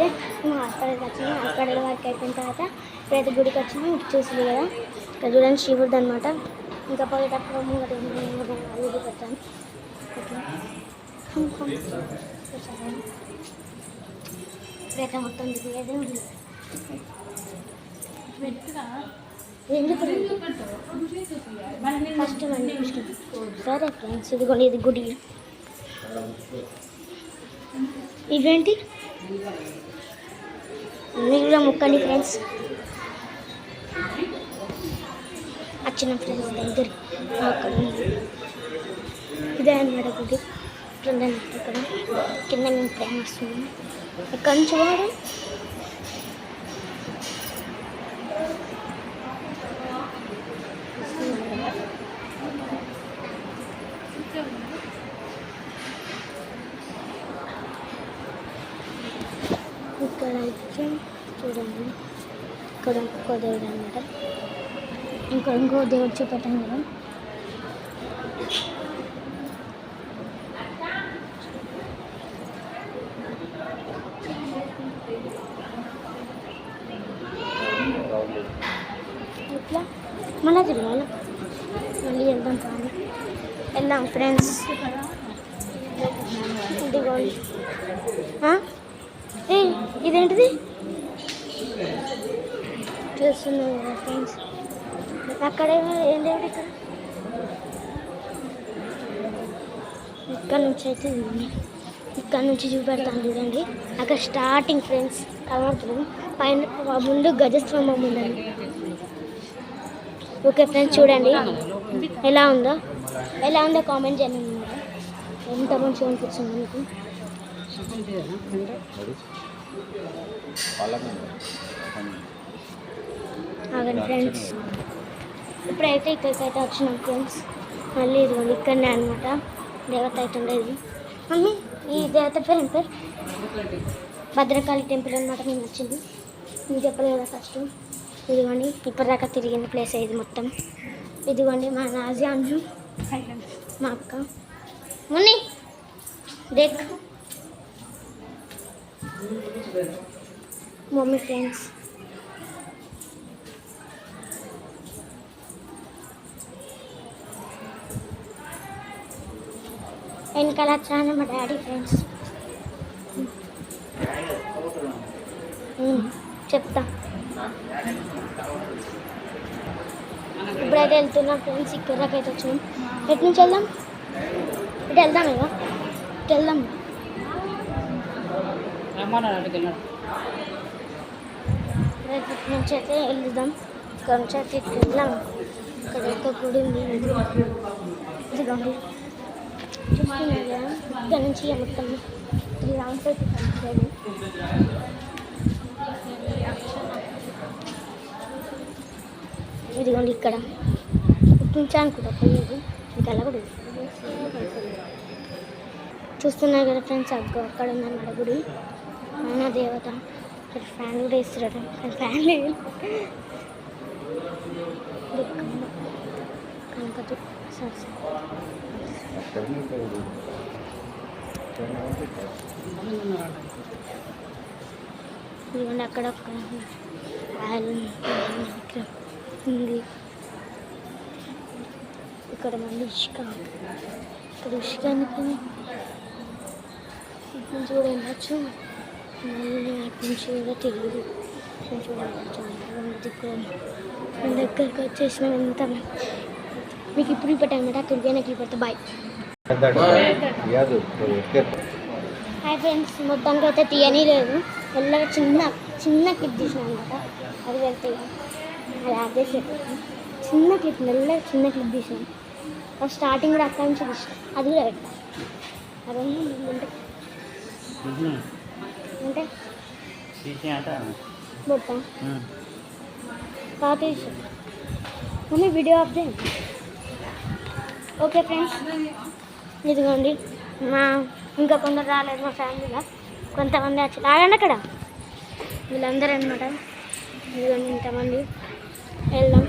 అయితే మేము హాస్పిటల్కి వచ్చినాం. హాస్పిటల్ వరకు అయిపోయిన తర్వాత ఇప్పుడైతే గుడికి వచ్చినాం. చూసింది కదా ఇక్కడ చూడండి శివుడు అనమాట. ఇంకా పోయేటప్పుడు గుడికి వచ్చాను. ఇప్పుడైతే మొత్తం దిగేదే ఉంది. ఫస్ట్ మండి సరే ఫ్రెండ్స్, ఇదిగోండి ఇది గుడి. ఇవేంటి మీరు కూడా మొక్కండి ఫ్రెండ్స్. వచ్చిన ఫ్రెండ్స్ దగ్గర అక్కడ ఇదే అన్నమాట గుడి. ఇక్కడ కింద మేము ప్రేమ వస్తున్నాం. ఇక్కడ నుంచి పోవడం ఇక్కడ అయితే చూడండి, ఇక్కడ ఇంకో దేవుడు అనమాట. ఇక్కడ ఇంకో దేవుడు చూపెట్టాను కదా. ఇట్లా మళ్ళీ తిరగాలి, మళ్ళీ వెళ్దాం. కానీ వెళ్దాం ఫ్రెండ్స్. ఇదిగోండి. ఇదేంటిది చూస్తున్నాం కదా ఫ్రెండ్స్. అక్కడేమో ఏం దేవుడు ఇక్కడ నుంచి అయితే ఇక్కడ నుంచి చూపెడతాను చూడండి. అక్కడ స్టార్టింగ్ ఫ్రెండ్స్ కనబడుతుంది. పైన ముందు గజస్తంభం ఉందండి. ఓకే ఫ్రెండ్స్, చూడండి ఎలా ఉందో కామెంట్ చేయండి. ఎంత మంచిగా అనిపిస్తుంది మీకు. అవండి ఫ్రెండ్స్, ఇప్పుడైతే ఇక్కడికైతే వచ్చినాం ఫ్రెండ్స్. మళ్ళీ ఇదిగోండి ఇక్కడనే అనమాట దేవత అయితే ఉండేది. మమ్మీ ఈ దేవత పేరు ఏం పేరు? భద్రకాళి టెంపుల్ అనమాట. మేము వచ్చింది మీకు చెప్పలేదు ఫస్ట్. ఇదిగోండి ఇప్పటిదాకా తిరిగిన ప్లేస్ ఇది మొత్తం. ఇదిగోండి మా నాజియాను, మా అక్క మున్ని దేక్ మమ్మీ ఫ్రెండ్స్. వెనకాల వచ్చాను మా డాడీ ఫ్రెండ్స్. చెప్తా. ఇప్పుడైతే వెళ్తున్నాం ఫ్రెండ్స్. ఇక్కడికైతే వచ్చాం. ఎటు నుంచి వెళ్దాం? ఇటు వెళ్దాం ఇక ఇటు వెళ్దాం. ఇటు నుంచి అయితే వెళ్దాం. ఇక్కడ నుంచి అయితే ఇటు వెళ్దాం. ఇక్కడ ఒక గుడి ఉంది. ఇదిగోండి చూస్తున్నారు కదా. ఇక్కడ నుంచి మొత్తం 3 రౌండ్స్ అయితే కనిపించేది. ఇదిగోండి ఇక్కడ నుంచి అనుకుంటా పోయేది. మీకు అలా కూడా చూస్తున్నారు కదా ఫ్రెండ్స్. అక్కడ ఉందన్నమాట గుడి. ఆయన దేవత. ఫ్యాన్ కూడా వేస్తున్నాడు. ఫ్యాన్ లేదు. కనకదు ఇదిగోండి అక్కడ ఒక ఉంది. ఇక్కడ మళ్ళీ ఇసుక. ఇక్కడ ఇసుకానికి ఇటు నుంచి కూడా వెళ్ళచ్చు. మళ్ళీ అటు నుంచి కూడా తెలియదు. చూడవచ్చు దగ్గరికి వచ్చేసిన ఎంత మీకు ఇప్పుడు ఇప్పటమాట. అక్కడికి నాకు ఇప్పటి బాయ్. హాయ్ ఫ్రెండ్స్, మొత్తానికి అయితే తీయని లేదు. మెల్లగా చిన్న క్లిప్ తీసిన అనమాట. అది వెళ్తే అది ఆపేసి చిన్న క్లిప్ మెల్లగా చిన్న క్లిప్ తీసినాం. స్టార్టింగ్ కూడా అక్కడి నుంచి తీసినాం. అది కూడా పెట్టా. అవన్నీ అంటే మొత్తం పాత మమ్మీ వీడియో ఆఫ్ చేయండి. ఓకే ఫ్రెండ్స్, ఇదిగోండి ఇంకా కొందరు రాలేదు మా ఫ్యామిలీలో. కొంతమంది వచ్చి ఆగండి అక్కడ. వీళ్ళందరూ అనమాట. ఇదిగోండి ఇంతమంది. వెళ్దాం.